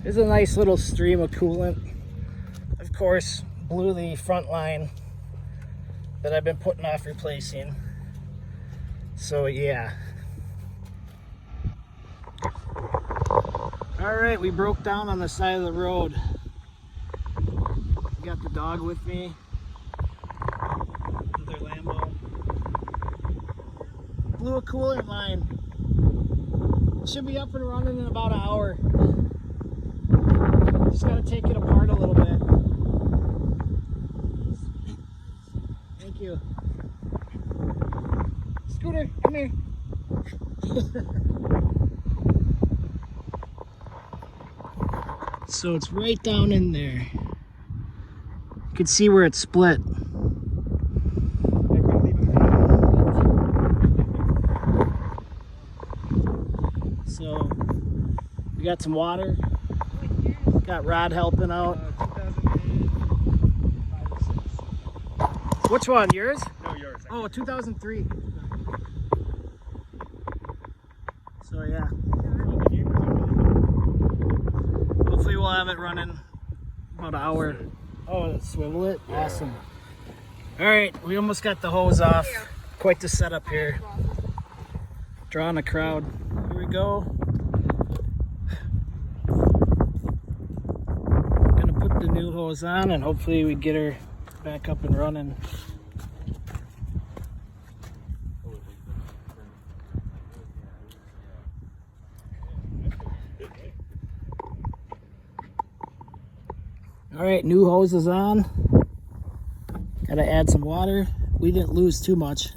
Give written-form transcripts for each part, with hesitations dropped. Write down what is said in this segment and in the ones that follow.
There's a nice little stream of coolant. Of course, blew the front line that I've been putting off replacing. So yeah. Alright, we broke down on the side of the road. Got the dog with me. Another Lambo. Blew a coolant line. Should be up and running in about an hour. Just gotta take it apart a little bit. Thank you. Scooter, come here. So it's right down in there. You can see where it's split. So we got some water. Got Rod helping out. 2006. Which one? Yours? No, yours. Oh, 2003. So yeah. Hopefully we'll have it running about an hour. Oh, swivel it? Yeah. Awesome. Alright, we almost got the hose off. Quite the setup here. Drawing a crowd. Here we go. Gonna put the new hose on and hopefully we get her back up and running. Alright, new hose is on. Gotta add some water. We didn't lose too much.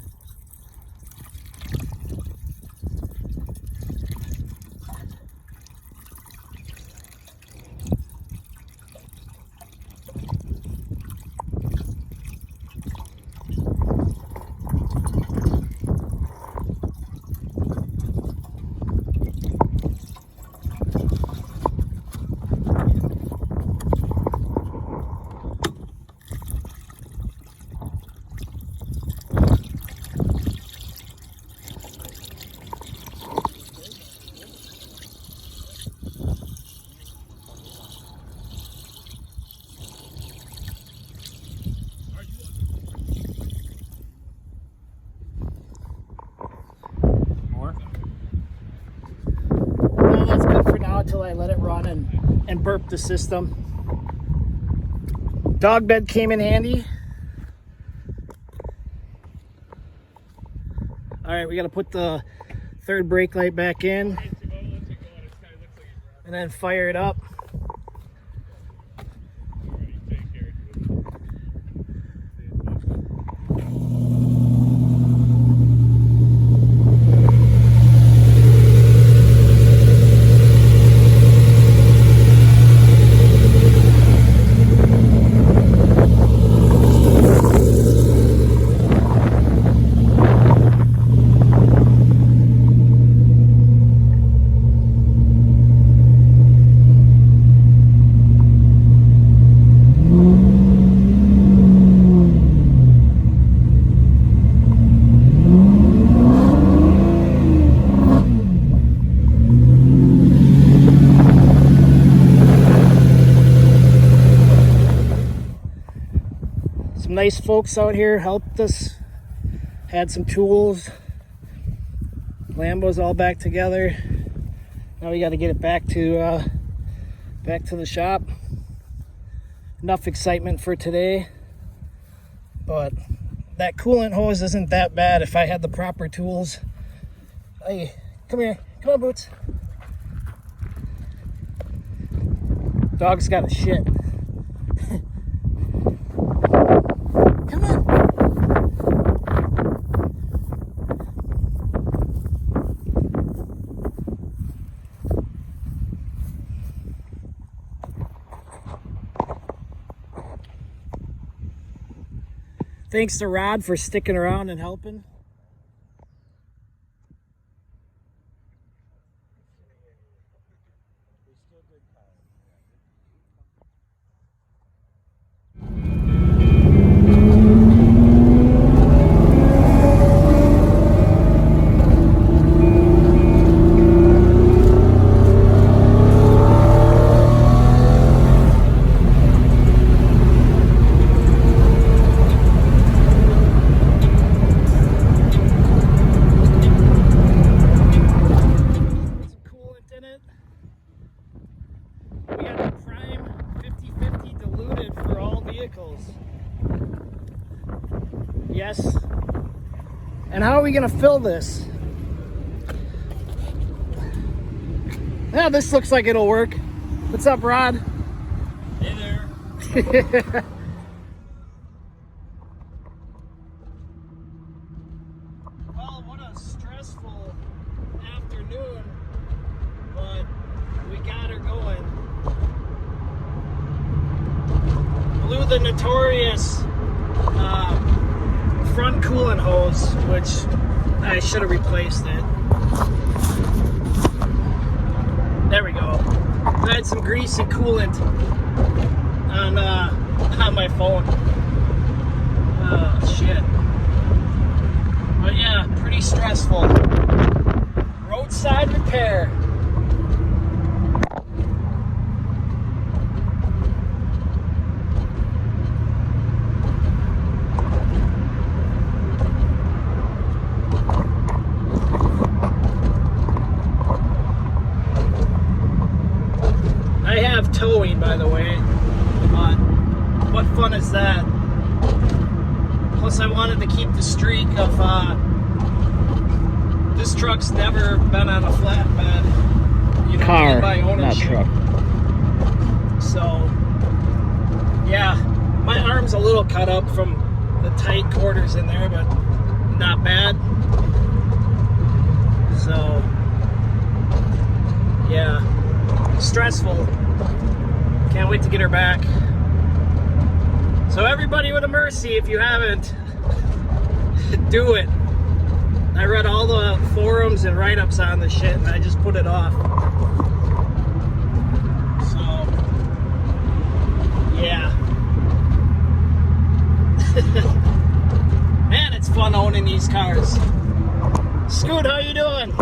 Until I let it run and burp the system. Dog bed came in handy. Alright, we got to put the third brake light back in and then fire it up. Some nice folks out here helped us, had some tools. Lambo's all back together. Now we got to get it back to the shop. Enough excitement for today, but that coolant hose isn't that bad if I had the proper tools. Hey, come here, come on, Boots. Dog's got a shit. Come on. Thanks to Rod for sticking around and helping. And how are we gonna fill this? Yeah, this looks like it'll work. What's up, Rod? Hey there. Well, what a stressful afternoon, but we got her going. Blew the notorious front coolant hose, which I should have replaced it. There we go. I had some greasy coolant on my phone. Oh shit. But yeah, pretty stressful. Roadside repair. I have towing, by the way, but what fun is that? Plus, I wanted to keep the streak of this truck's never been on a flatbed. You know, Car, by not ownership. truck. So, yeah, my arm's a little cut up from the tight quarters in there, but not bad. So, yeah, stressful. Can't wait to get her back. So everybody with a MURCI, if you haven't, do it. I read all the forums and write-ups on this shit, and I just put it off. So, yeah. Man, it's fun owning these cars. Scoot, how you doing?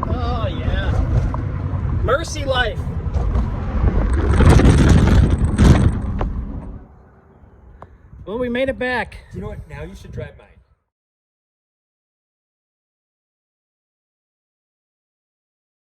Oh, yeah. MURCI life. Well, we made it back. You know what? Now you should drive mine.